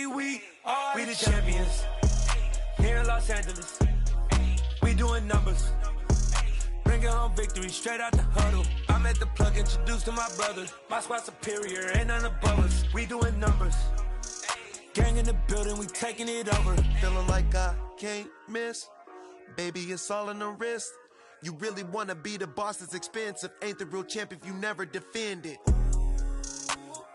We the champions here in Los Angeles. We doing numbers, bringing home victory straight out the huddle. I'm at the plug, introduced to my brothers. My squad superior, ain't none above us. We doing numbers, gang in the building, we taking it over. Feeling like I can't miss, baby, it's all in the wrist. You really wanna be the boss, it's expensive. Ain't the real champ if you never defend it.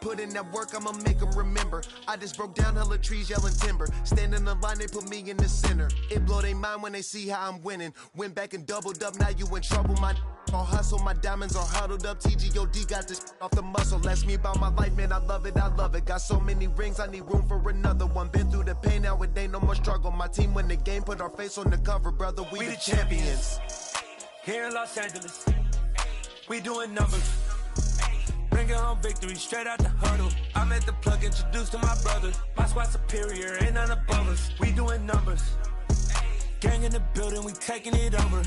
Put in that work, I'ma make them remember. I just broke down hella trees, yelling timber. Stand in the line, they put me in the center. It blow their mind when they see how I'm winning. Went back and doubled up, now you in trouble. My all hustle, my diamonds are huddled up. TGOD got this off the muscle. That's me about my life, man, I love it, I love it. Got so many rings, I need room for another one. Been through the pain, now it ain't no more struggle. My team win the game, put our face on the cover, brother, we the champions. Here in Los Angeles, we doing numbers, bringing home victory straight out the huddle. I'm at the plug, introduced to my brothers. My squad superior, ain't none above us. We doing numbers, gang in the building, we taking it over.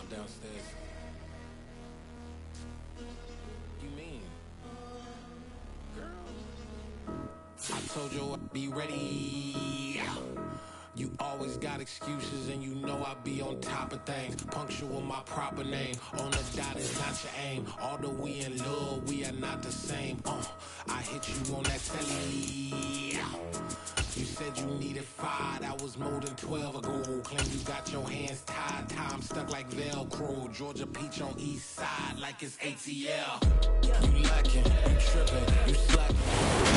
Downstairs. You mean? Girl, I told you I'd be ready. You always got excuses and you know I be on top of things. Punctual my proper name. On the dot is not your aim. Although we in love, we are not the same. I hit you on that telly. You said you needed 5, that was more than 12 ago. Claim you got your hands tied, time stuck like Velcro. Georgia peach on east side like it's ATL. You lacking, you tripping, you slacking.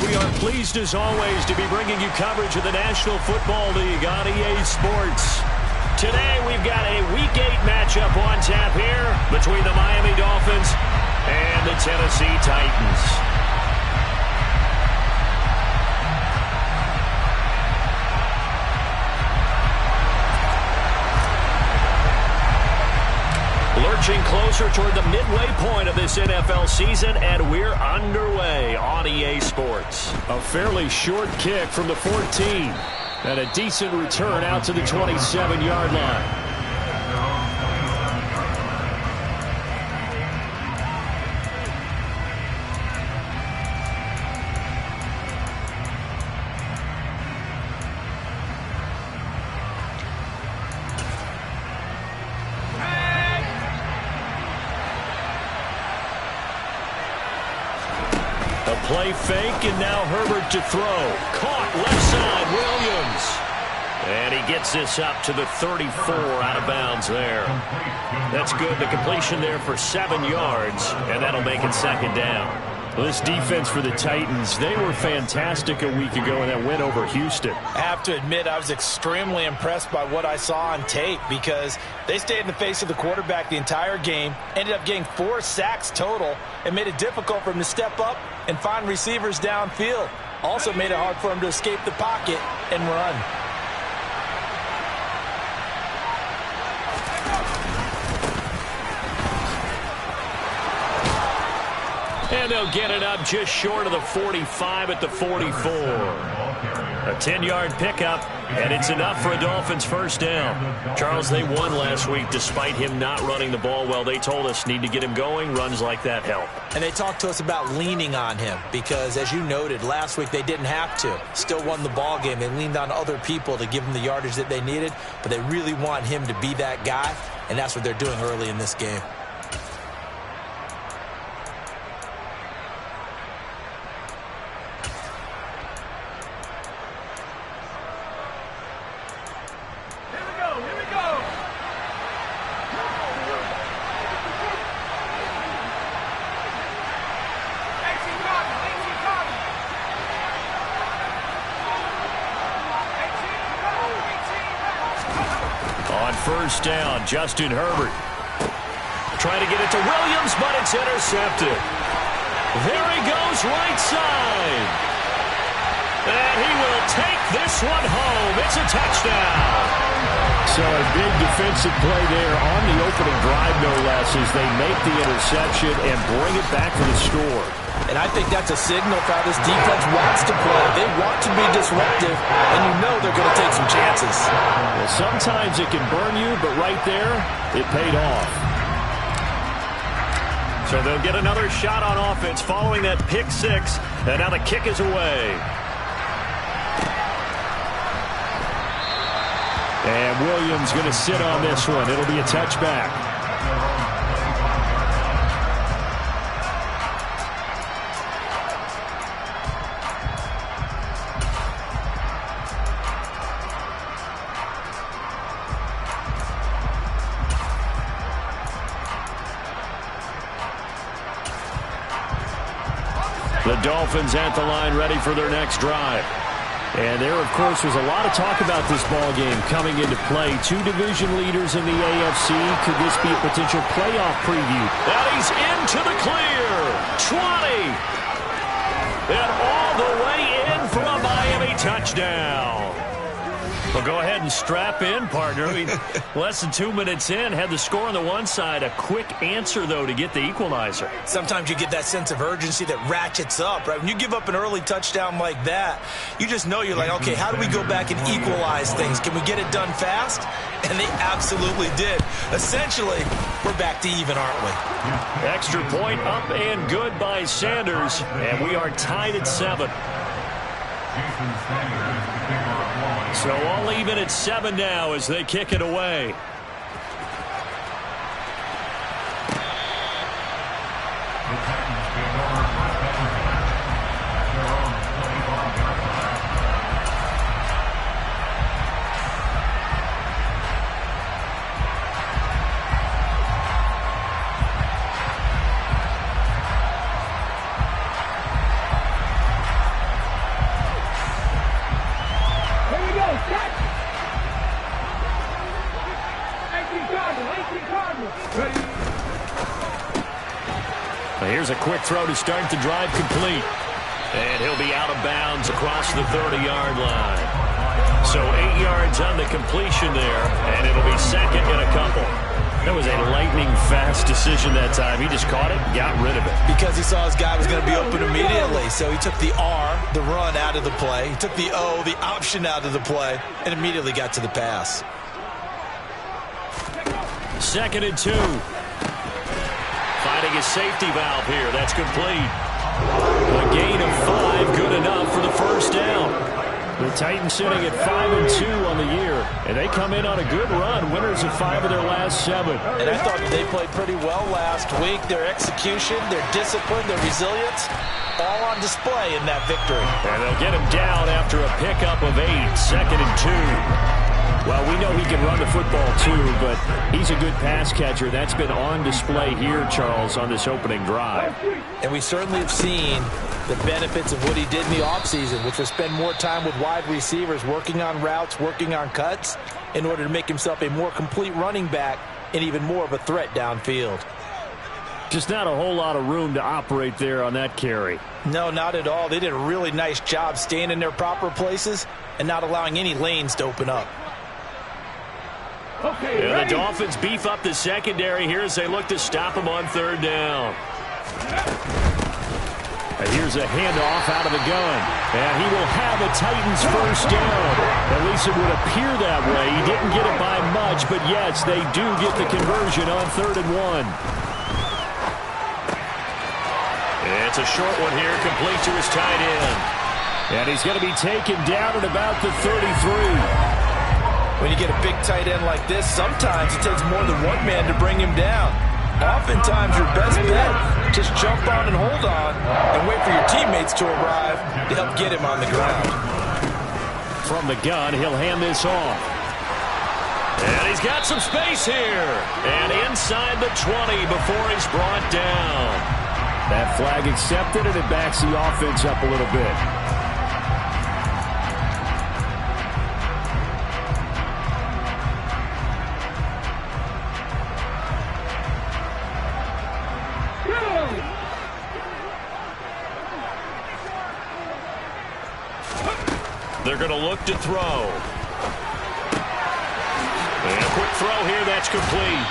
We are pleased as always to be bringing you coverage of the National Football League on EA Sports. Today we've got a Week 8 matchup on tap here between the Miami Dolphins and the Tennessee Titans. Lurching closer toward the midway point of this NFL season, and we're underway on EA Sports. A fairly short kick from the 14, and a decent return out to the 27-yard line. Play fake, and now Herbert to throw. Caught left side, Williams. And he gets this up to the 34, out of bounds there. That's good. The completion there for 7 yards, and that'll make it second down. Well, this defense for the Titans, they were fantastic a week ago in that win over Houston. I have to admit, I was extremely impressed by what I saw on tape because they stayed in the face of the quarterback the entire game, ended up getting 4 sacks total, and made it difficult for him to step up and find receivers downfield. Also made it hard for him to escape the pocket and run. And they'll get it up just short of the 45 at the 44. A 10-yard pickup, and it's enough for a Dolphins first down. Charles, they won last week despite him not running the ball well. They told us need to get him going. Runs like that help. And they talked to us about leaning on him because, as you noted, last week they didn't have to. Still won the ball game. They leaned on other people to give them the yardage that they needed, but they really want him to be that guy, and that's what they're doing early in this game. On first down, Justin Herbert. Trying to get it to Williams, but it's intercepted. There he goes, right side. And he will take this one home. It's a touchdown. So a big defensive play there on the opening drive, no less, as they make the interception and bring it back for the score. And I think that's a signal for how this defense wants to play. They want to be disruptive, and you know they're going to take some chances. Well, sometimes it can burn you, but right there, it paid off. So they'll get another shot on offense following that pick six, and now the kick is away. And Williams going to sit on this one. It'll be a touchback. The Dolphins at the line, ready for their next drive. And there, of course, was a lot of talk about this ball game coming into play. Two division leaders in the AFC. Could this be a potential playoff preview? And he's into the clear. 20. And all the way in for a Miami touchdown. Well, go ahead and strap in, partner. I mean, less than 2 minutes in, had the score on the one side. A quick answer, though, to get the equalizer. Sometimes you get that sense of urgency that ratchets up, right? When you give up an early touchdown like that, you just know you're like, okay, how do we go back and equalize things? Can we get it done fast? And they absolutely did. Essentially, we're back to even, aren't we? Extra point up and good by Sanders, and we are tied at 7. So all even at 7 now as they kick it away. Here's a quick throw to start the drive complete. And he'll be out of bounds across the 30-yard line. So 8 yards on the completion there, and it'll be second and a couple. That was a lightning-fast decision that time. He just caught it, got rid of it. Because he saw his guy was going to be open immediately. So he took the R, the run, out of the play. He took the O, the option, out of the play, and immediately got to the pass. Second and 2. Finding a safety valve here. That's complete. A gain of 5, good enough for the first down. The Titans sitting at 5-2 on the year, and they come in on a good run, winners of 5 of their last 7. And I thought they played pretty well last week. Their execution, their discipline, their resilience, all on display in that victory. And they'll get him down after a pickup of 8, second and 2. Well, we know he can run the football, too, but he's a good pass catcher. That's been on display here, Charles, on this opening drive. And we certainly have seen the benefits of what he did in the offseason, which was spend more time with wide receivers, working on routes, working on cuts, in order to make himself a more complete running back and even more of a threat downfield. Just not a whole lot of room to operate there on that carry. No, not at all. They did a really nice job staying in their proper places and not allowing any lanes to open up. Okay, the Dolphins beef up the secondary here as they look to stop him on third down. And here's a handoff out of the gun. And he will have a Titans first down. At least it would appear that way. He didn't get it by much, but yes, they do get the conversion on 3rd and 1. It's a short one here, complete to his tight end. And he's going to be taken down at about the 33. When you get a big tight end like this, sometimes it takes more than one man to bring him down. Oftentimes, your best bet, just jump on and hold on and wait for your teammates to arrive to help get him on the ground. From the gun, he'll hand this off. And he's got some space here. And inside the 20 before he's brought down. That flag accepted, and it backs the offense up a little bit. they're going to look to throw. And a quick throw here, that's complete.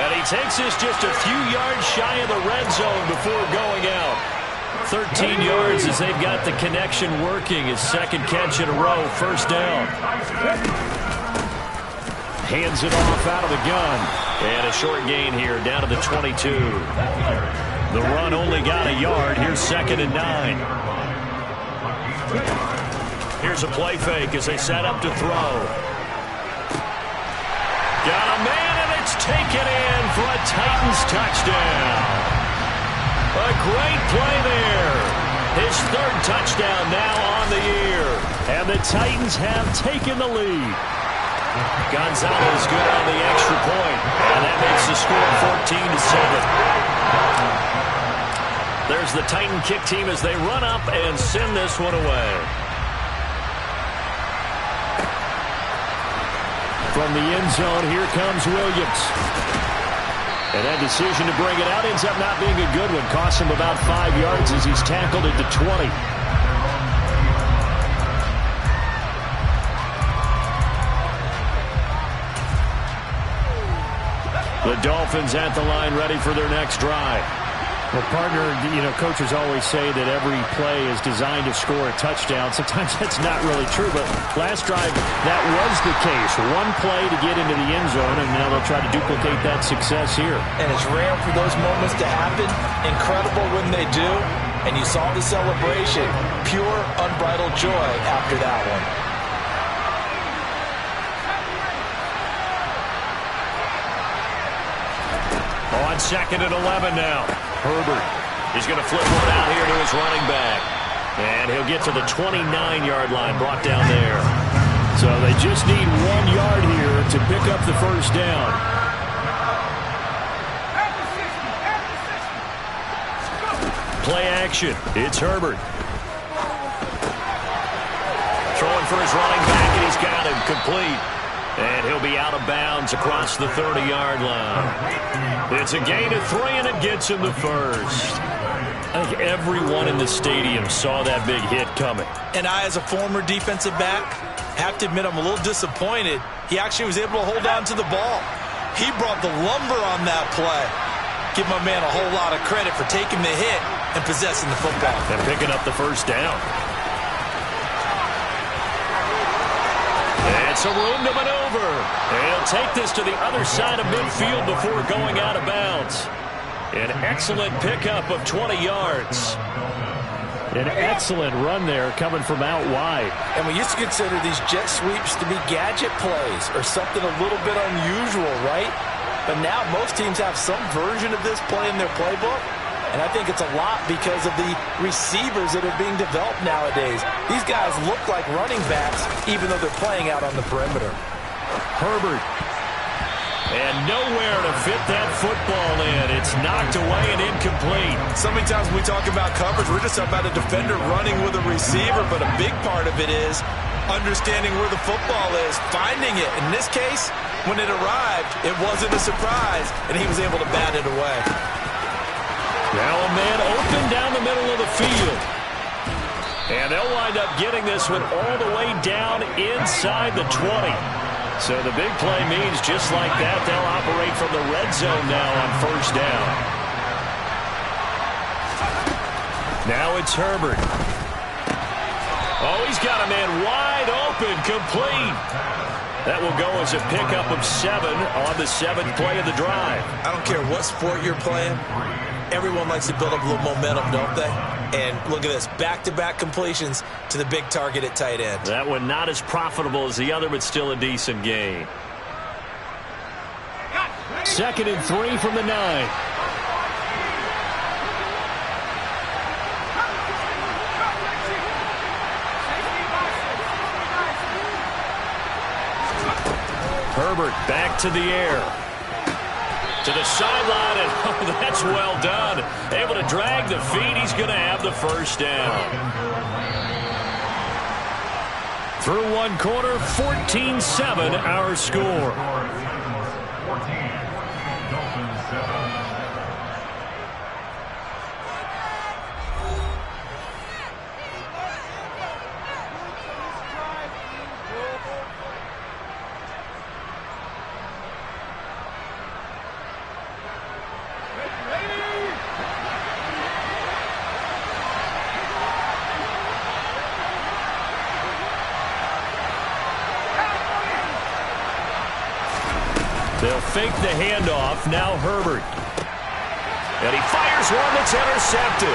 And he takes this just a few yards shy of the red zone before going out. 13 yards as they've got the connection working. His second catch in a row, first down. Hands it off out of the gun. And a short gain here, down to the 22. The run only got a yard. Here's 2nd and 9. Here's a play fake as they set up to throw. Got a man, and it's taken in for a Titans touchdown. A great play there. His 3rd touchdown now on the year. And the Titans have taken the lead. Gonzalez good on the extra point. And that makes the score 14-7. There's the Titan kick team as they run up and send this one away. From the end zone, here comes Williams. And that decision to bring it out ends up not being a good one. Costs him about 5 yards as he's tackled at the 20. The Dolphins at the line ready for their next drive. Well, partner, coaches always say that every play is designed to score a touchdown. Sometimes that's not really true, but last drive, that was the case. One play to get into the end zone, and now they'll try to duplicate that success here. And it's rare for those moments to happen. Incredible when they do. And you saw the celebration. Pure, unbridled joy after that one. On 2nd and 11 now. Herbert is going to flip one out here to his running back. And he'll get to the 29-yard line, brought down there. So they just need 1 yard here to pick up the first down. Play action. It's Herbert. Throwing for his running back, and he's got him complete. And he'll be out of bounds across the 30-yard line. It's a gain of 3, and it gets him the first. I think everyone in the stadium saw that big hit coming. And I, as a former defensive back, have to admit I'm a little disappointed. He actually was able to hold on to the ball. He brought the lumber on that play. Give my man a whole lot of credit for taking the hit and possessing the football. And picking up the first down. And some room to maneuver. And he'll take this to the other side of midfield before going out of bounds. An excellent pickup of 20 yards. An excellent run there coming from out wide. And we used to consider these jet sweeps to be gadget plays or something a little bit unusual, right? But now most teams have some version of this play in their playbook. And I think it's a lot because of the receivers that are being developed nowadays. These guys look like running backs even though they're playing out on the perimeter. Herbert. And nowhere to fit that football in. It's knocked away and incomplete. So many times when we talk about coverage, we're just talking about a defender running with a receiver, but a big part of it is understanding where the football is, finding it. In this case, when it arrived, it wasn't a surprise, and he was able to bat it away. Now a man open down the middle of the field. And they'll wind up getting this one all the way down inside the 20. So the big play means just like that, they'll operate from the red zone now on first down. Now it's Herbert. Oh, he's got a man wide open, complete. That will go as a pickup of 7 on the 7th play of the drive. I don't care what sport you're playing. Everyone likes to build up a little momentum, don't they? And look at this, back-to-back completions to the big target at tight end. That one not as profitable as the other, but still a decent gain. 2nd and 3 from the 9. Herbert back to the air. To the sideline, and oh, that's well done. Able to drag the feet. He's going to have the first down. Through one quarter, 14-7 our score. 14, Dolphins 7. They'll fake the handoff. Now Herbert. And he fires one that's intercepted.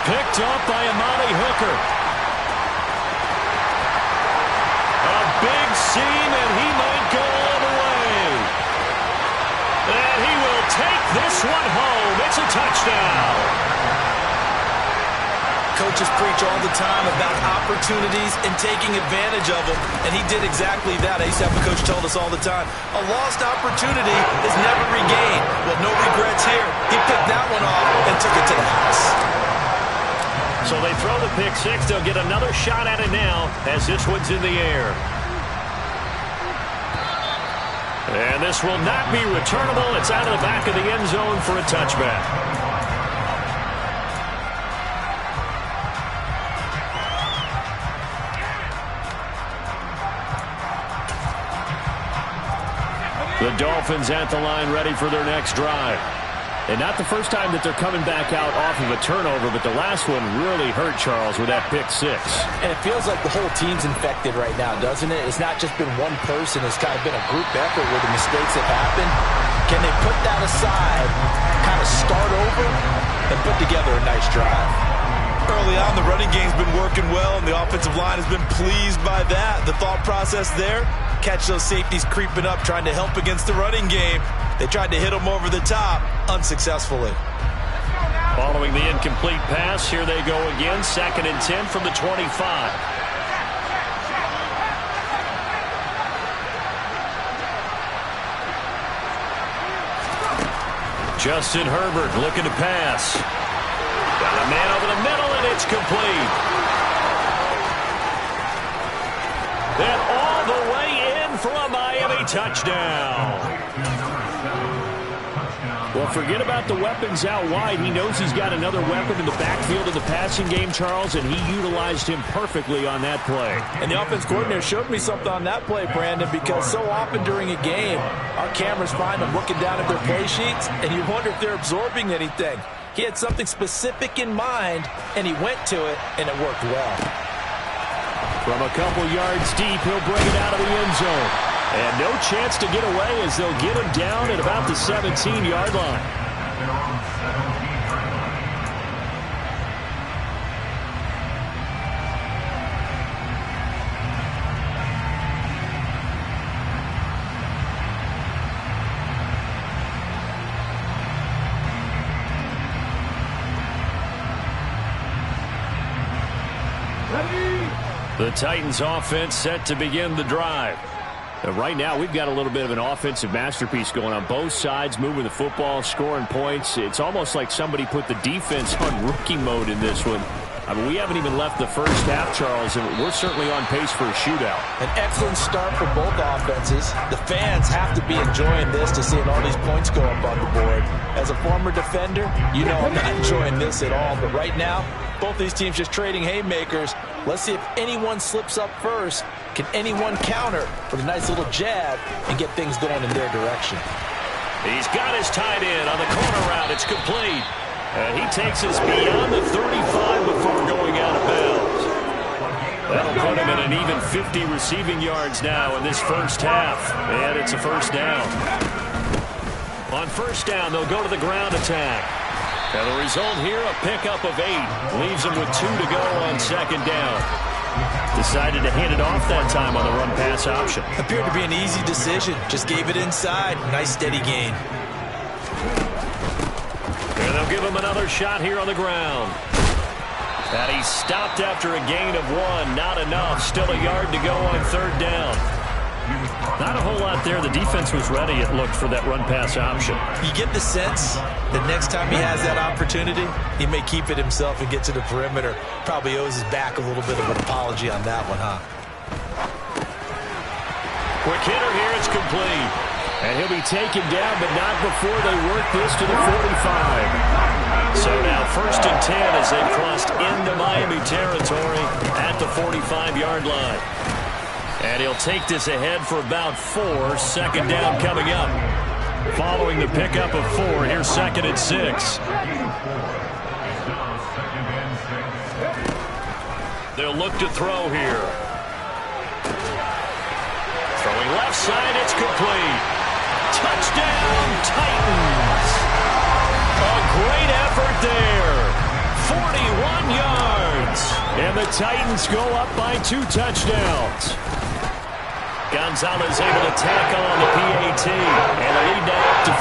Picked up by Amani Hooker. A big seam, and he might go all the way. And he will take this one home. It's a touchdown. Coaches preach all the time about opportunities and taking advantage of them, and he did exactly that. I used to have a coach tell us all the time, a lost opportunity is never regained. Well, no regrets here. He picked that one off and took it to the house. So they throw the pick six. They'll get another shot at it now as this one's in the air. And this will not be returnable. It's out of the back of the end zone for a touchback. The Dolphins at the line ready for their next drive. And not the first time that they're coming back out off of a turnover, but the last one really hurt Charles with that pick six. And it feels like the whole team's infected right now, doesn't it? It's not just been one person. It's kind of been a group effort where the mistakes have happened. Can they put that aside, kind of start over, and put together a nice drive? Early on, the running game's been working well, and the offensive line has been pleased by that. The thought process there, catch those safeties creeping up, trying to help against the running game. They tried to hit them over the top, unsuccessfully. Following the incomplete pass, here they go again. 2nd and 10 from the 25. Justin Herbert looking to pass. Got a man over the middle, and it's complete. And all the way in for a Miami touchdown. Well, forget about the weapons out wide. He knows he's got another weapon in the backfield of the passing game, Charles, and he utilized him perfectly on that play. And the offense coordinator showed me something on that play, Brandon, because so often during a game, our cameras find them looking down at their play sheets, and you wonder if they're absorbing anything. He had something specific in mind, and he went to it, and it worked well. From a couple yards deep, he'll bring it out of the end zone. And no chance to get away as they'll get him down at about the 17-yard line. The Titans offense set to begin the drive. Right now, we've got a little bit of an offensive masterpiece going on both sides, moving the football, scoring points. It's almost like somebody put the defense on rookie mode in this one. I mean, we haven't even left the first half, Charles, and we're certainly on pace for a shootout. An excellent start for both offenses. The fans have to be enjoying this to seeing all these points go up on the board. As a former defender, you know I'm not enjoying this at all. But right now, both these teams just trading haymakers. Let's see if anyone slips up first. Can anyone counter with a nice little jab and get things going in their direction? He's got his tight end on the corner route. It's complete. He takes us beyond the 35 before going out of bounds. That'll put him at an even 50 receiving yards now in this first half. And it's a first down. On first down, they'll go to the ground attack. And the result here, a pickup of 8. Leaves them with 2 to go on second down. Decided to hand it off that time on the run-pass option. Appeared to be an easy decision. Just gave it inside. Nice steady gain. And they'll give him another shot here on the ground. And he stopped after a gain of 1. Not enough. Still a yard to go on third down. Not a whole lot there. The defense was ready, it looked, for that run-pass option. You get the sense that next time he has that opportunity, he may keep it himself and get to the perimeter. Probably owes his back a little bit of an apology on that one, huh? Quick hitter here. It's complete. And he'll be taken down, but not before they work this to the 45. So now 1st and 10 as they've crossed into Miami territory at the 45-yard line. And he'll take this ahead for about 4. Second down coming up. Following the pickup of 4, here's 2nd and 6. They'll look to throw here. Throwing left side, it's complete. Touchdown, Titans. A great effort there. 41 yards. And the Titans go up by 2 touchdowns. Gonzalez able to tackle on the PAT. And they lead that up to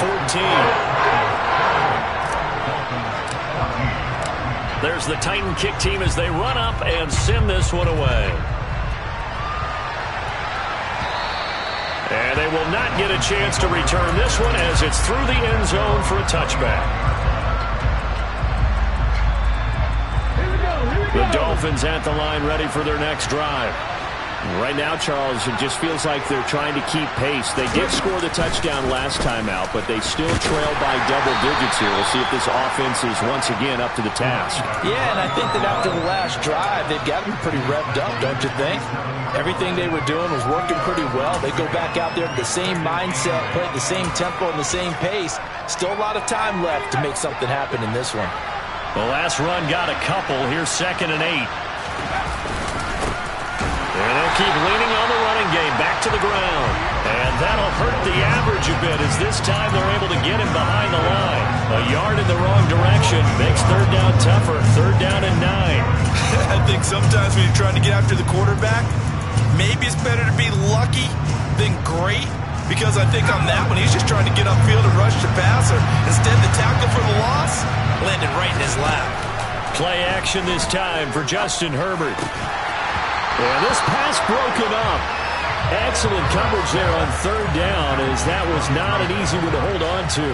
14. There's the Titan kick team as they run up and send this one away. And they will not get a chance to return this one as it's through the end zone for a touchback. The Dolphins at the line ready for their next drive. Right now, Charles, it just feels like they're trying to keep pace. They did score the touchdown last time out, but they still trail by double digits here. We'll see if this offense is once again up to the task. Yeah, and I think that after the last drive, they've got to be pretty revved up, don't you think? Everything they were doing was working pretty well. They go back out there with the same mindset, play at the same tempo and the same pace. Still a lot of time left to make something happen in this one. The last run got a couple. Here's 2nd and 8. And they'll keep leaning on the running game back to the ground. And that'll hurt the average a bit as this time they're able to get him behind the line. A yard in the wrong direction makes 3rd down tougher. 3rd down and 9. I think sometimes when you're trying to get after the quarterback, maybe it's better to be lucky than great. Because I think on that one, he's just trying to get upfield and rush the passer. Instead, the tackle for the loss landed right in his lap. Play action this time for Justin Herbert. And this pass broken up. Excellent coverage there on 3rd down as that was not an easy one to hold on to.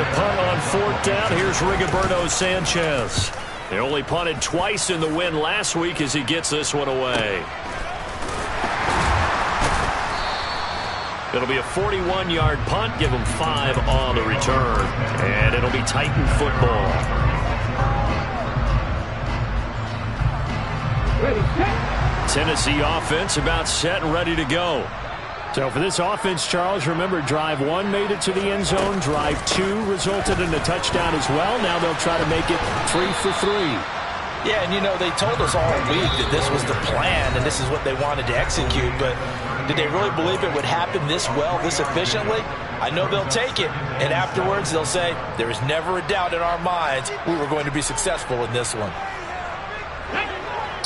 To punt on 4th down, here's Rigoberto Sanchez. They only punted twice in the win last week as he gets this one away. It'll be a 41-yard punt. Give them 5 on the return. And it'll be Titan football. Tennessee offense about set and ready to go. So for this offense, Charles, remember drive 1 made it to the end zone. Drive 2 resulted in a touchdown as well. Now they'll try to make it 3 for 3. Yeah, and you know, they told us all week that this was the plan and this is what they wanted to execute, but did they really believe it would happen this well, this efficiently? I know they'll take it, and afterwards they'll say, there was never a doubt in our minds we were going to be successful in this one.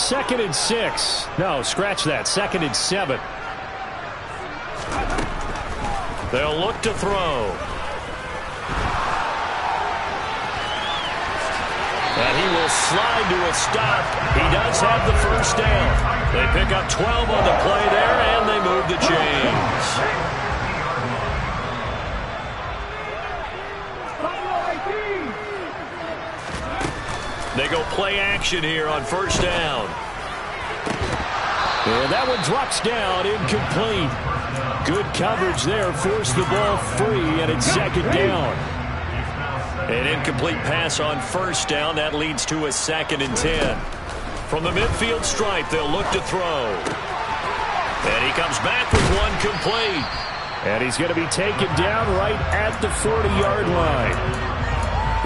2nd and 6. No, scratch that. 2nd and 7. They'll look to throw. And he will slide to a stop. He does have the 1st down. They pick up 12 on the play there, and they move the chains. They go play action here on 1st down. And that one drops down, incomplete. Good coverage there, forced the ball free, and it's 2nd down. An incomplete pass on 1st down. That leads to a 2nd and 10. From the midfield stripe, they'll look to throw. And he comes back with one complete. And he's going to be taken down right at the 40-yard line.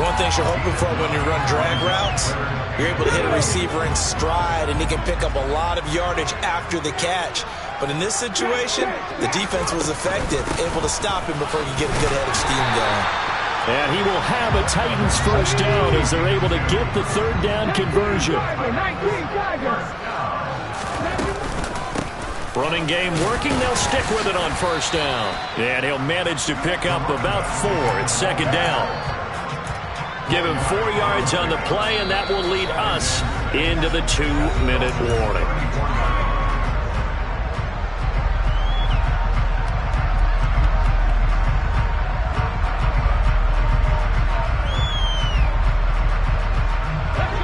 One thing you're hoping for when you run drag routes, you're able to hit a receiver in stride, and he can pick up a lot of yardage after the catch. But in this situation, the defense was effective, able to stop him before he could get a good head of steam going. And he will have a Titans 1st down as they're able to get the 3rd down conversion. Running game working. They'll stick with it on 1st down. And he'll manage to pick up about 4. It's 2nd down. Give him 4 yards on the play, and that will lead us into the 2-minute warning.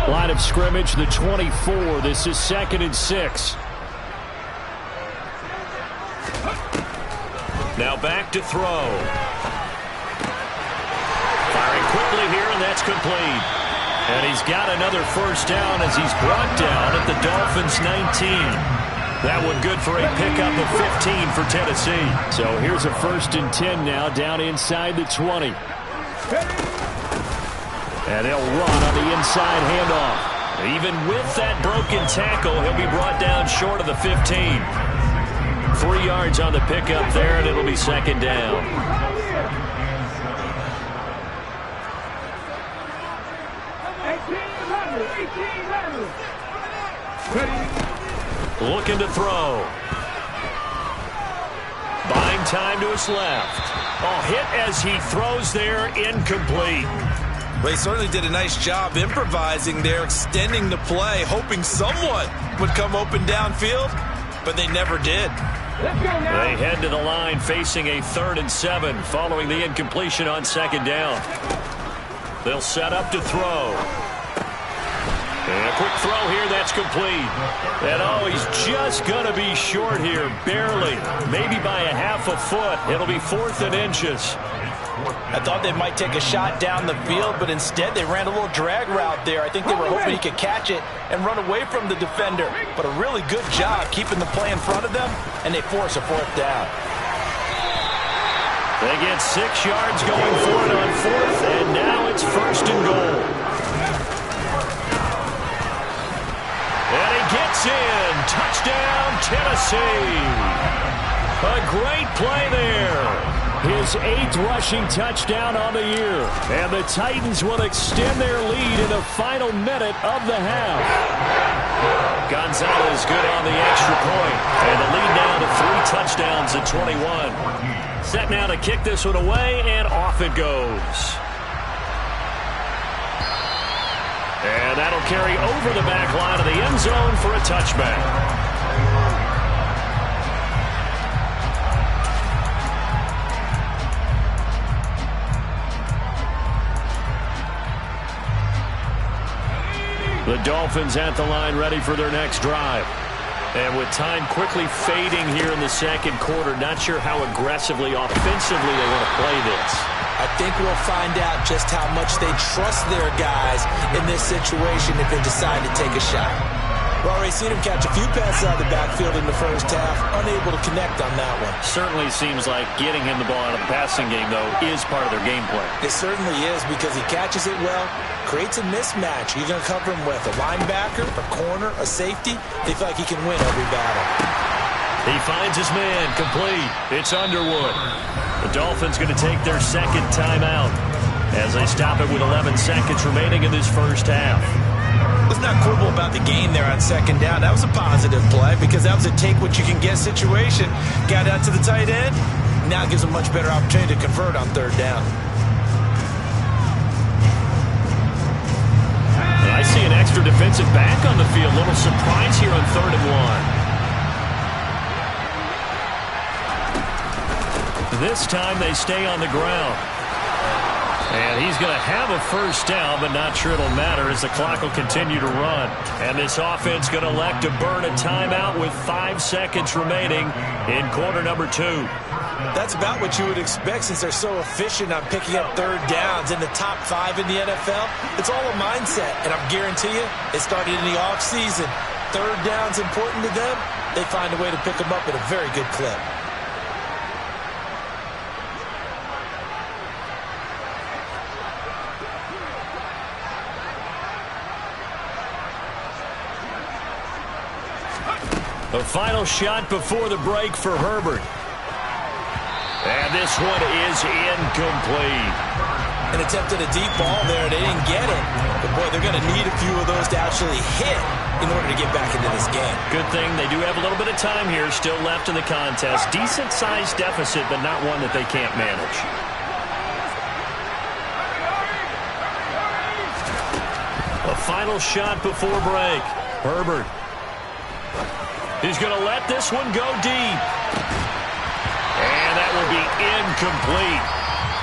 Line of scrimmage, the 24. This is 2nd and 6. Now back to throw. Firing quickly here, and that's complete. And he's got another 1st down as he's brought down at the Dolphins 19. That one good for a pickup of 15 for Tennessee. So here's a 1st and 10 now down inside the 20. And they'll run on the inside handoff. Even with that broken tackle, he'll be brought down short of the 15. 3 yards on the pickup there, and it'll be second down. Looking to throw. Buying time to his left. Oh, hit as he throws there, incomplete. Well, he certainly did a nice job improvising there, extending the play, hoping someone would come open downfield, but they never did. They head to the line facing a 3rd and 7 following the incompletion on second down. They'll set up to throw. And a quick throw here, that's complete. And oh, he's just going to be short here, barely. Maybe by a half a foot. It'll be 4th and inches. I thought they might take a shot down the field, but instead they ran a little drag route there. I think they were hoping he could catch it and run away from the defender. But a really good job keeping the play in front of them, and they force a 4th down. They get 6 yards going for it on 4th, and now it's 1st and goal. And he gets in. Touchdown, Tennessee. A great play there. His 8th rushing touchdown on the year. And the Titans will extend their lead in the final minute of the half. Gonzalez good on the extra point. And the lead now to 3 touchdowns at 21. Set now to kick this one away, and off it goes. And that'll carry over the back line of the end zone for a touchback. The Dolphins at the line ready for their next drive. And with time quickly fading here in the second quarter, not sure how aggressively, offensively they want to play this. I think we'll find out just how much they trust their guys in this situation if they decide to take a shot. We've already seen him catch a few passes out of the backfield in the first half, unable to connect on that one. Certainly seems like getting him the ball out of the passing game, though, is part of their game plan. It certainly is, because he catches it well, creates a mismatch. You're going to cover him with a linebacker, a corner, a safety. They feel like he can win every battle. He finds his man, complete. It's Underwood. The Dolphins going to take their second timeout as they stop it with 11 seconds remaining in this first half. Let's not quibble about the gain there on second down. That was a positive play because that was a take-what-you-can-get situation. Got out to the tight end. Now it gives them a much better opportunity to convert on third down. And I see an extra defensive back on the field. Little surprise here on 3rd and 1. This time they stay on the ground. And he's going to have a first down, but not sure it'll matter as the clock will continue to run. And this offense going to elect to burn a timeout with 5 seconds remaining in quarter number 2. That's about what you would expect since they're so efficient on picking up third downs in the top 5 in the NFL. It's all a mindset, and I guarantee you it started in the offseason. Third down's important to them. They find a way to pick them up at a very good clip. The final shot before the break for Herbert. And this one is incomplete. An attempt at a deep ball there. They didn't get it. But, boy, they're going to need a few of those to actually hit in order to get back into this game. Good thing they do have a little bit of time here still left in the contest. Decent-sized deficit, but not one that they can't manage. A final shot before break. Herbert. He's going to let this one go deep. And that will be incomplete.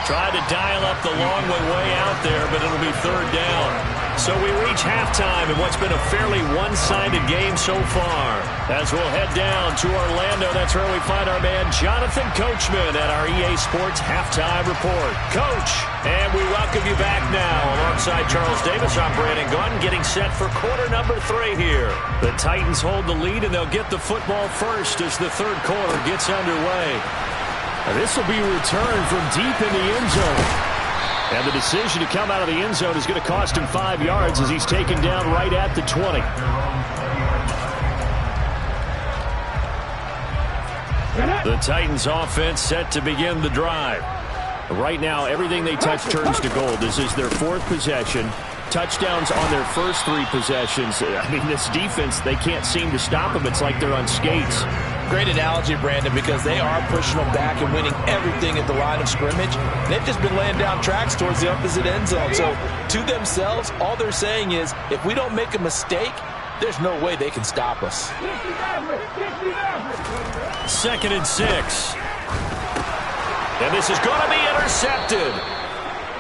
Tried to dial up the long way out there, but it'll be third down. So we reach halftime in what's been a fairly one-sided game so far. As we'll head down to Orlando, that's where we find our man Jonathan Coachman at our EA Sports Halftime Report. Coach, and we welcome you back now. Alongside Charles Davis, I'm Brandon Gaudin, getting set for quarter number 3 here. The Titans hold the lead, and they'll get the football first as the third quarter gets underway. This will be returned from deep in the end zone. And the decision to come out of the end zone is going to cost him 5 yards as he's taken down right at the 20. The Titans offense set to begin the drive. Right now, everything they touch turns to gold. This is their 4th possession. Touchdowns on their first 3 possessions. I mean, this defense, they can't seem to stop them. It's like they're on skates. Great analogy, Brandon, because they are pushing them back and winning everything at the line of scrimmage. They've just been laying down tracks towards the opposite end zone. So to themselves, all they're saying is, if we don't make a mistake, there's no way they can stop us. 2nd and 6. And this is going to be intercepted.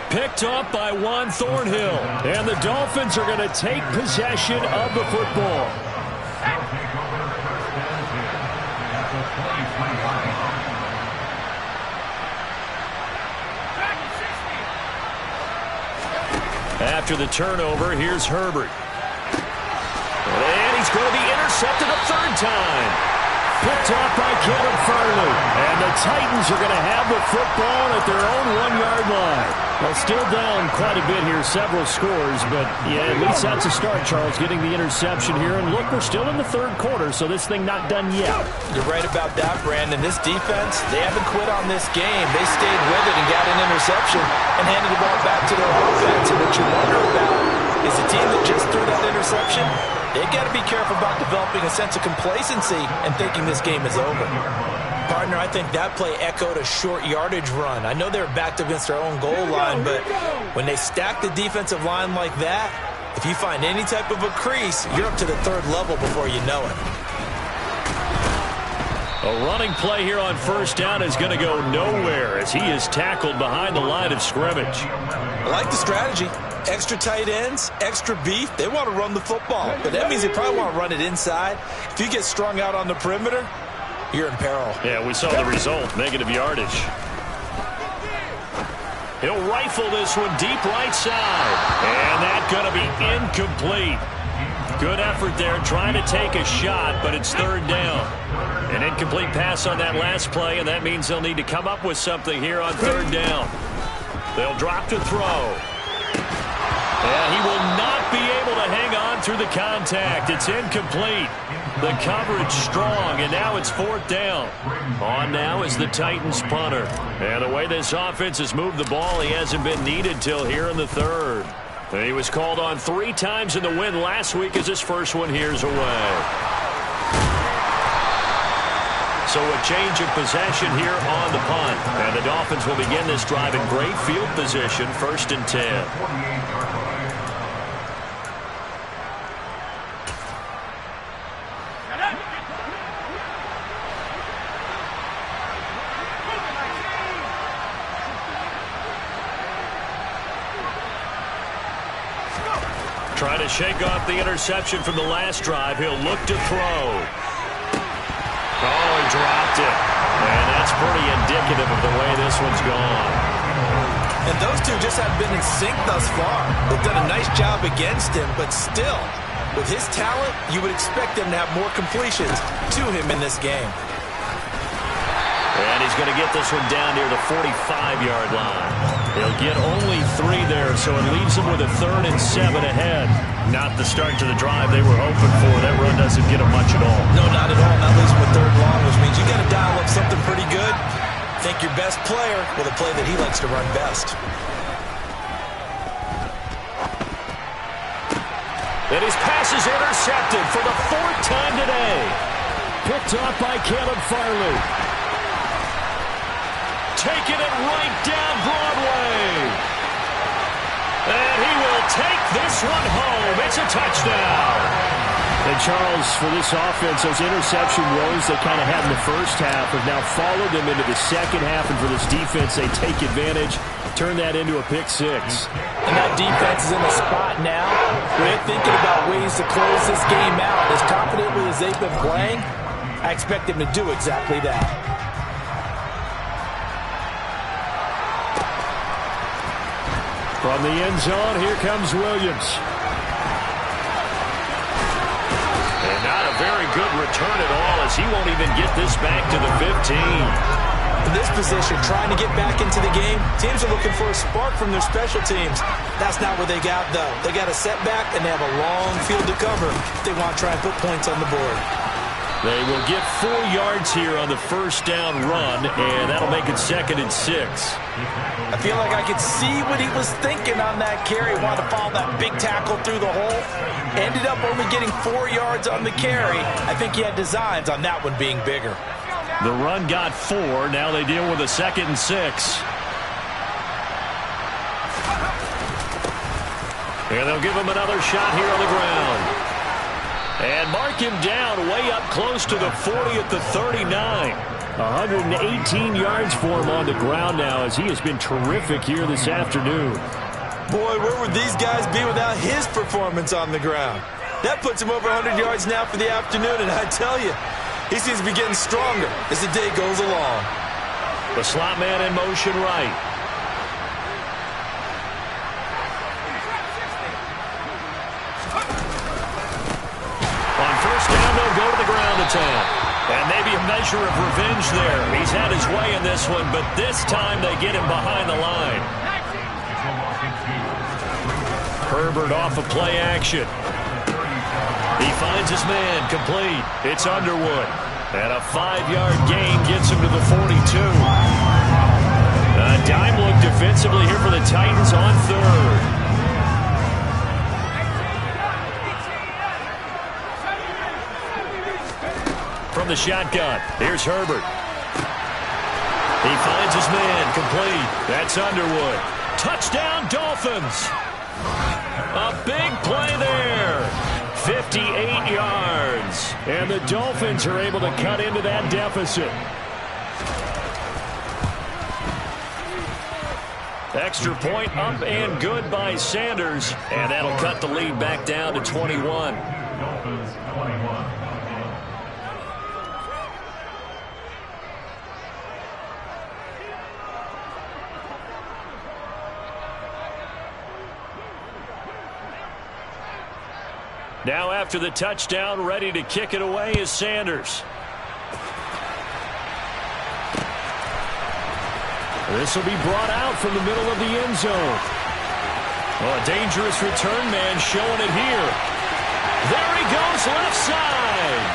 Picked up by Juan Thornhill. And the Dolphins are going to take possession of the football. After the turnover, here's Herbert. And he's going to be intercepted a 3rd time. Picked off by Caleb Farley. And the Titans are going to have the football at their own 1-yard line. Well, still down quite a bit here, several scores, but yeah, at least that's a start, Charles, getting the interception here. And look, we're still in the 3rd quarter, so this thing not done yet. You're right about that, Brandon. This defense, they haven't quit on this game. They stayed with it and got an interception and handed the ball back to their offense. And what you wonder about is a team that just threw that interception, they got to be careful about developing a sense of complacency and thinking this game is over. Partner, I think that play echoed a short yardage run. I know they were backed against their own goal line, but when they stack the defensive line like that, if you find any type of a crease, you're up to the 3rd level before you know it. A running play here on 1st down is going to go nowhere as he is tackled behind the line of scrimmage. I like the strategy. Extra tight ends, extra beef. They want to run the football, but that means they probably want to run it inside. If you get strung out on the perimeter, you're in peril. Yeah, we saw the result, negative yardage. He'll rifle this one deep right side. And that's going to be incomplete. Good effort there, trying to take a shot, but it's 3rd down. An incomplete pass on that last play, and that means they'll need to come up with something here on 3rd down. They'll drop to throw. And he will not be able to hang on through the contact. It's incomplete. The coverage strong, and now it's 4th down. On now is the Titans punter. And the way this offense has moved the ball, he hasn't been needed till here in the 3rd. And he was called on 3 times in the win last week as his first one here's away. So a change of possession here on the punt. And the Dolphins will begin this drive in great field position, 1st and 10. Trying to shake off the interception from the last drive. He'll look to throw. Oh, he dropped it. And that's pretty indicative of the way this one's gone. And those two just have been in sync thus far. They've done a nice job against him, but still, with his talent, you would expect them to have more completions to him in this game. And he's going to get this one down near the 45-yard line. He'll get only 3 there, so it leaves him with a 3rd and 7 ahead. Not the start to the drive they were hoping for. That run doesn't get him much at all. No, not at all. That leaves him with 3rd long, which means you got to dial up something pretty good. Think your best player with a play that he likes to run best. And his pass is intercepted for the 4th time today. Picked off by Caleb Farley. Taking it right down Broadway. And he will take this one home. It's a touchdown. And Charles, for this offense, those interception woes they kind of had in the first half have now followed them into the second half. And for this defense, they take advantage, turn that into a pick 6. And that defense is in a spot now where they're thinking about ways to close this game out. As confidently as they've been playing, I expect them to do exactly that. From the end zone, here comes Williams. And not a very good return at all, as he won't even get this back to the 15. In this position, trying to get back into the game, teams are looking for a spark from their special teams. That's not what they got, though. They got a setback, and they have a long field to cover if they want to try and put points on the board. They will get 4 yards here on the first down run, and that'll make it 2nd and 6. I feel like I could see what he was thinking on that carry. Wanted to follow that big tackle through the hole. Ended up only getting 4 yards on the carry. I think he had designs on that one being bigger. The run got 4. Now they deal with a 2nd and 6. And they'll give him another shot here on the ground. And mark him down way up close to the 40 at the 39. 118 yards for him on the ground now as he has been terrific here this afternoon. Boy, where would these guys be without his performance on the ground? That puts him over 100 yards now for the afternoon, and I tell you, he seems to be getting stronger as the day goes along. The slot man in motion right. On first down, they'll go to the ground attack. And maybe a measure of revenge there. He's had his way in this one, but this time they get him behind the line. Herbert off of play action. He finds his man complete. It's Underwood. And a 5-yard gain gets him to the 42. A dime look defensively here for the Titans on 3rd. From the shotgun, here's Herbert. He finds his man complete. That's Underwood. Touchdown, Dolphins. A big play there. 58 yards. And the Dolphins are able to cut into that deficit. Extra point up and good by Sanders. And that'll cut the lead back down to 21. Dolphins 21. Now after the touchdown, ready to kick it away is Sanders. This will be brought out from the middle of the end zone. Oh, a dangerous return man showing it here. There he goes left side.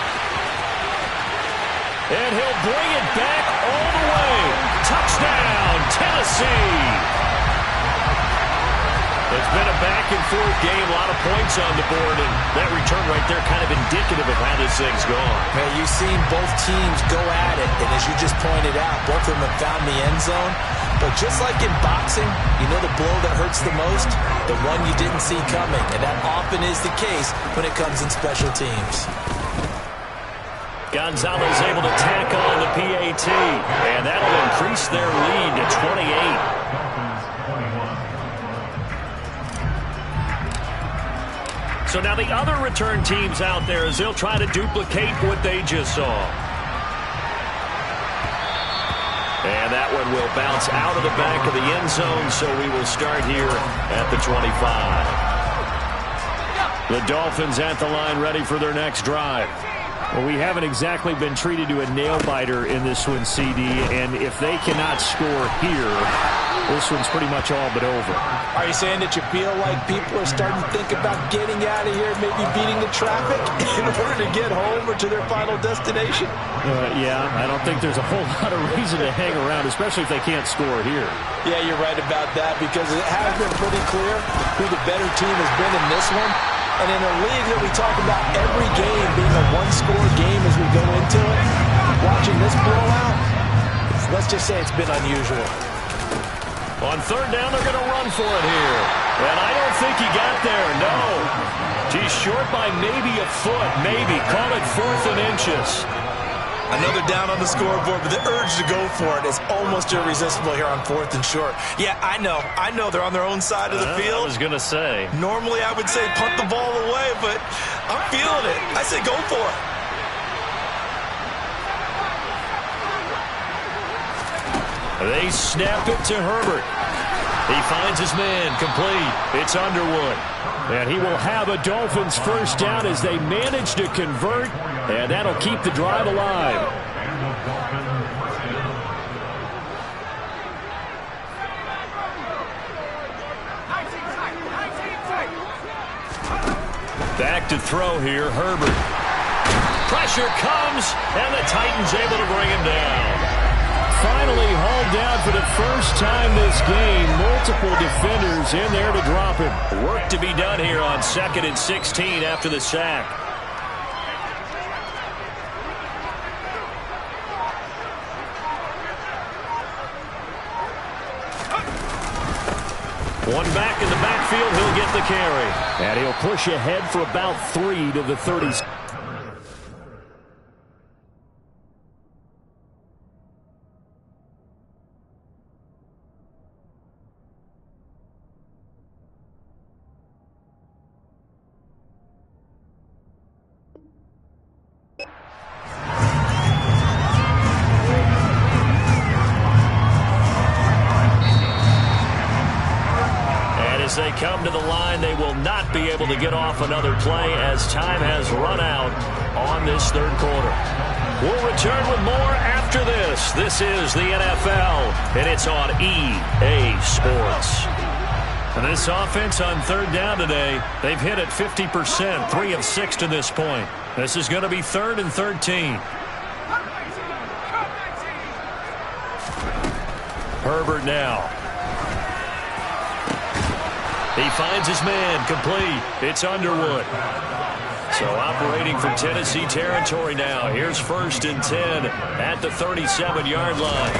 And he'll bring it back all the way. Touchdown, Tennessee. It's been a back-and-forth game, a lot of points on the board, and that return right there kind of indicative of how this thing's gone. Man, you've seen both teams go at it, and as you just pointed out, both of them have found the end zone. But just like in boxing, you know the blow that hurts the most? The one you didn't see coming, and that often is the case when it comes in special teams. Gonzalez able to tack on the PAT, and that'll increase their lead to 28. So now the other return teams out there as they'll try to duplicate what they just saw. And that one will bounce out of the back of the end zone, so we will start here at the 25. The Dolphins at the line ready for their next drive. Well, we haven't exactly been treated to a nail-biter in this one, CD, and if they cannot score here, this one's pretty much all but over. Are you saying that you feel like people are starting to think about getting out of here, maybe beating the traffic in order to get home or to their final destination? Yeah, I don't think there's a whole lot of reason to hang around, especially if they can't score here. Yeah, you're right about that because it has been pretty clear who the better team has been in this one. And in a league that we talk about every game being a one-score game as we go into it, watching this blowout, let's just say it's been unusual. On third down, they're going to run for it here. And I don't think he got there, no. He's short by maybe a foot, maybe. Call it 4th and inches. Another down on the scoreboard, but the urge to go for it is almost irresistible here on 4th and short. Yeah, I know they're on their own side of the field. I was going to say. Normally I would say punt the ball away, but I'm feeling it. I say go for it. They snap it to Herbert. He finds his man complete. It's Underwood. And he will have a Dolphins first down as they manage to convert. And that'll keep the drive alive. Back to throw here, Herbert. Pressure comes, and the Titans able to bring him down. Finally hauled down for the first time this game. Multiple defenders in there to drop him. Work to be done here on 2nd and 16 after the sack. One back in the backfield, he'll get the carry. And he'll push ahead for about 3 to the 30s. As they come to the line, they will not be able to get off another play as time has run out on this third quarter. We'll return with more after this. This is the NFL, and it's on EA Sports. And this offense on third down today, they've hit it 50%, 3 of 6 to this point. This is going to be 3rd and 13. Herbert now. He finds his man, complete. It's Underwood. So operating from Tennessee territory now. Here's 1st and 10 at the 37-yard line.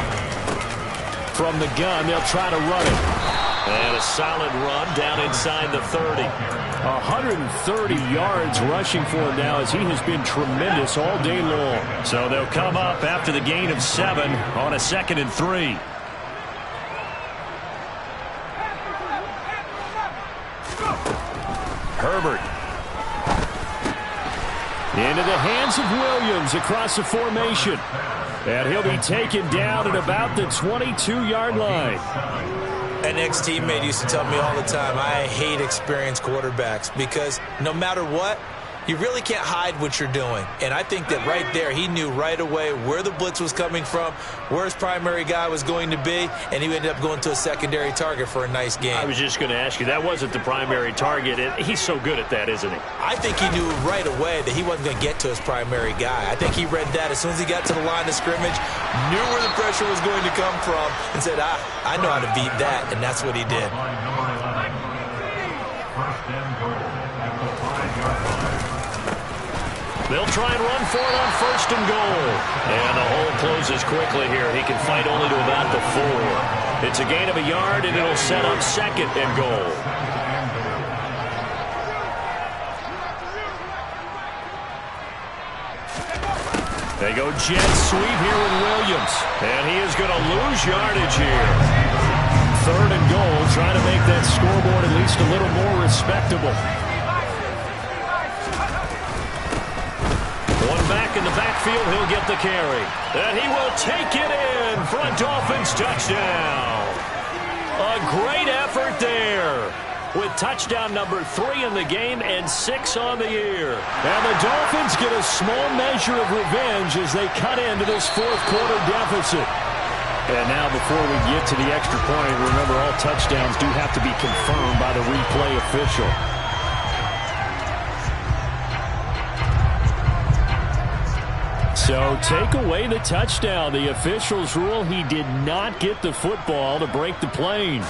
From the gun, they'll try to run it. And a solid run down inside the 30. 130 yards rushing for him now as he has been tremendous all day long. So they'll come up after the gain of 7 on a 2nd and 3. Herbert. Into the hands of Williams across the formation. And he'll be taken down at about the 22-yard line. An ex-teammate used to tell me all the time, I hate experienced quarterbacks because no matter what, you really can't hide what you're doing. And I think that right there, he knew right away where the blitz was coming from, where his primary guy was going to be, and he ended up going to a secondary target for a nice game. I was just going to ask you, that wasn't the primary target. He's so good at that, isn't he? I think he knew right away that he wasn't going to get to his primary guy. I think he read that as soon as he got to the line of scrimmage, knew where the pressure was going to come from, and said, I know how to beat that, and that's what he did. They'll try and run for it on 1st and goal. And the hole closes quickly here. He can fight only to about the 4. It's a gain of a yard, and it'll set up 2nd and goal. They go jet sweep here with Williams. And he is going to lose yardage here. 3rd and goal, trying to make that scoreboard at least a little more respectable. One back in the backfield, he'll get the carry. And he will take it in for a Dolphins touchdown. A great effort there with touchdown number 3 in the game and 6 on the year. And the Dolphins get a small measure of revenge as they cut into this 4th quarter deficit. And now before we get to the extra point, remember all touchdowns do have to be confirmed by the replay official. So take away the touchdown. The officials rule he did not get the football to break the plane.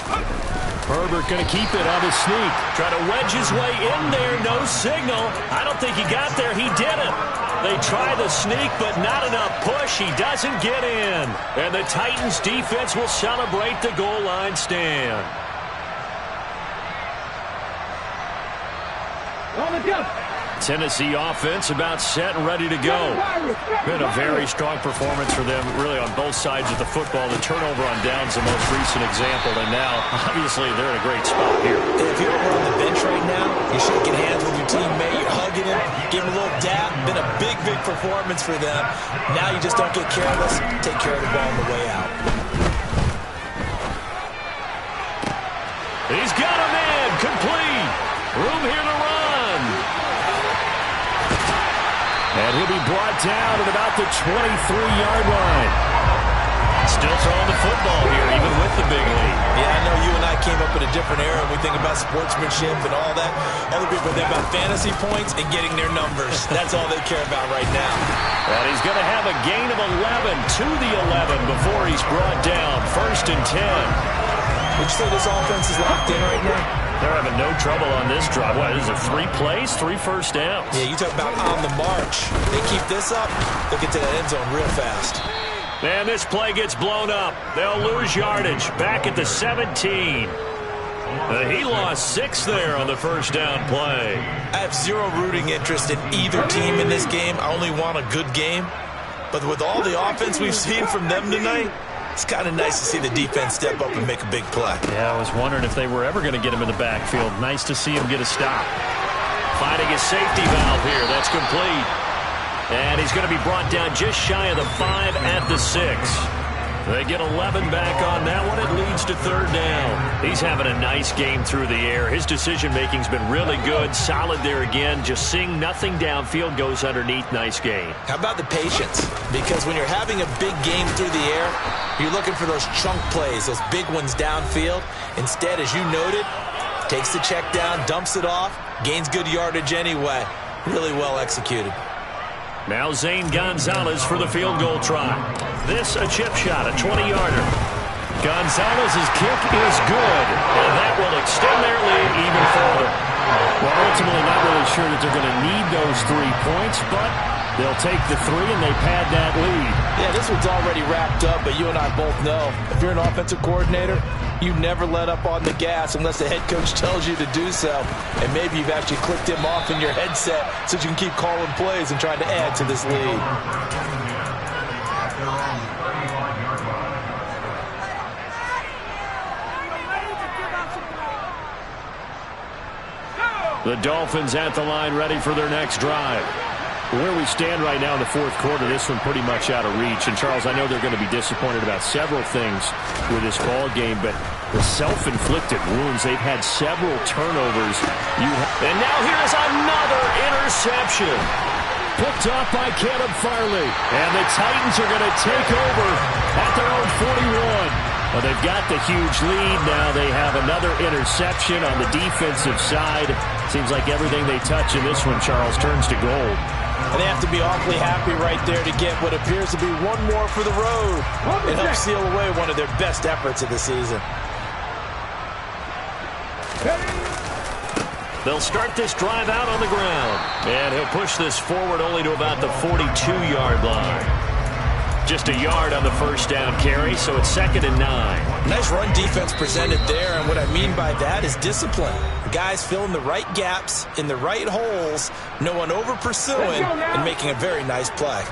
Herbert going to keep it on his sneak. Try to wedge his way in there. No signal. I don't think he got there. He didn't. They try the sneak, but not enough push. He doesn't get in. And the Titans defense will celebrate the goal line stand. On the jump. Tennessee offense about set and ready to go. Been a very strong performance for them, really, on both sides of the football. The turnover on downs the most recent example, and now, obviously, they're in a great spot here. If you're over on the bench right now, you're shaking hands with your teammate, you're hugging him, give him a little dab. Been a big, big performance for them. Now you just don't get careless. Take care of the ball on the way out. He's got a man, complete. Room here to run. And he'll be brought down at about the 23-yard line. Still throwing the football here, even with the big lead. Yeah, I know you and I came up in a different era. We think about sportsmanship and all that. Other people think about fantasy points and getting their numbers. That's all they care about right now. And he's going to have a gain of 11 to the 11 before he's brought down. 1st and 10. Would you say this offense is locked in right now? They're having no trouble on this drive. What, is it 3 plays, 3 first downs? Yeah, you talk about on the march. They keep this up, they'll get to that end zone real fast. And this play gets blown up. They'll lose yardage. Back at the 17. He lost 6 there on the first down play. I have zero rooting interest in either team in this game. I only want a good game. But with all the offense we've seen from them tonight, it's kind of nice to see the defense step up and make a big play. Yeah, I was wondering if they were ever going to get him in the backfield. Nice to see him get a stop. Finding a safety valve here. That's complete. And he's going to be brought down just shy of the 5 at the 6. They get 11 back on that one. It leads to 3rd down. He's having a nice game through the air. His decision-making's been really good. Solid there again. Just seeing nothing downfield, goes underneath. Nice game. How about the patience? Because when you're having a big game through the air, you're looking for those chunk plays, those big ones downfield. Instead, as you noted, takes the check down, dumps it off, gains good yardage anyway. Really well executed. Now Zane Gonzalez for the field goal try. This a chip shot, a 20-yarder. Gonzalez's kick is good, and that will extend their lead even further. Well, ultimately not really sure that they're going to need those 3 points, but they'll take the 3 and they pad that lead. Yeah, this one's already wrapped up, but you and I both know if you're an offensive coordinator, you never let up on the gas unless the head coach tells you to do so. And maybe you've actually clicked him off in your headset so you can keep calling plays and trying to add to this lead. The Dolphins at the line, ready for their next drive. Where we stand right now in the 4th quarter, this one pretty much out of reach. And, Charles, I know they're going to be disappointed about several things with this ball game, but the self-inflicted wounds, they've had several turnovers. And now here's another interception. Picked off by Caleb Farley. And the Titans are going to take over at their own 41. Well, they've got the huge lead. Now they have another interception on the defensive side. Seems like everything they touch in this one, Charles, turns to gold. And they have to be awfully happy right there to get what appears to be one more for the road. It helps seal away one of their best efforts of the season. They'll start this drive out on the ground. And he'll push this forward only to about the 42-yard line. Just a yard on the first down carry, so it's 2nd and 9. Nice run defense presented there, and what I mean by that is discipline. Guys filling the right gaps in the right holes, no one over pursuing, and making a very nice play.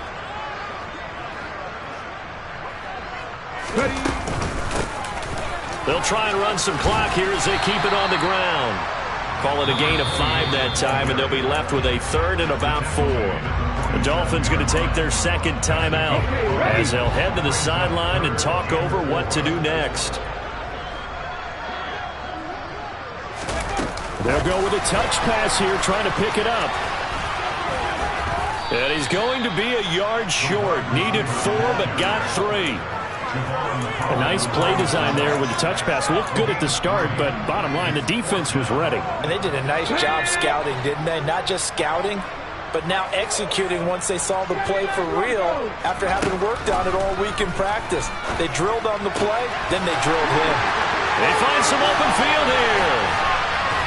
They'll try and run some clock here as they keep it on the ground. Call it a gain of 5 that time, and they'll be left with a 3rd and about 4. The Dolphins going to take their 2nd timeout as they'll head to the sideline and talk over what to do next. They'll go with a touch pass here, trying to pick it up. And he's going to be a yard short. Needed 4, but got 3. A nice play design there with the touch pass. Looked good at the start, but bottom line, the defense was ready. And they did a nice job scouting, didn't they? Not just scouting, but now executing once they saw the play for real after having worked on it all week in practice. They drilled on the play, then they drilled him. They find some open field here.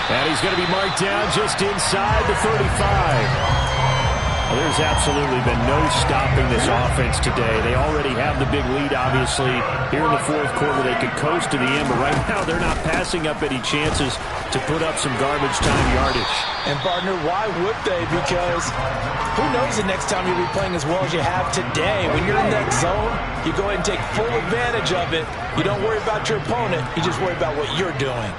And he's going to be marked down just inside the 35. Well, there's absolutely been no stopping this offense today. They already have the big lead, obviously. Here in the 4th quarter, they could coast to the end, but right now they're not passing up any chances to put up some garbage time yardage. And, partner, why would they? Because who knows the next time you'll be playing as well as you have today. When you're in that zone, you go ahead and take full advantage of it. You don't worry about your opponent. You just worry about what you're doing.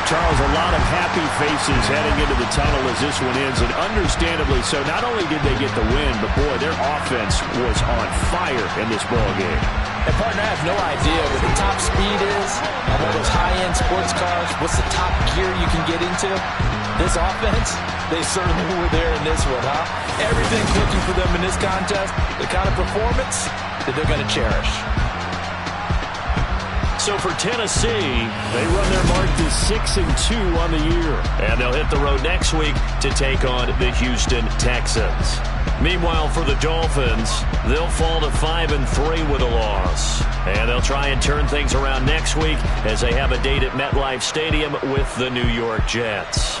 Charles, a lot of happy faces heading into the tunnel as this one ends, and understandably so. Not only did they get the win, but, boy, their offense was on fire in this ball game. And, partner, I have no idea what the top speed is on one of those high-end sports cars, what's the top gear you can get into. This offense, they certainly were there in this one, huh? Everything clicking for them in this contest, the kind of performance that they're going to cherish. So for Tennessee, they run their mark to 6-2 on the year. And they'll hit the road next week to take on the Houston Texans. Meanwhile, for the Dolphins, they'll fall to 5-3 with a loss. And they'll try and turn things around next week as they have a date at MetLife Stadium with the New York Jets.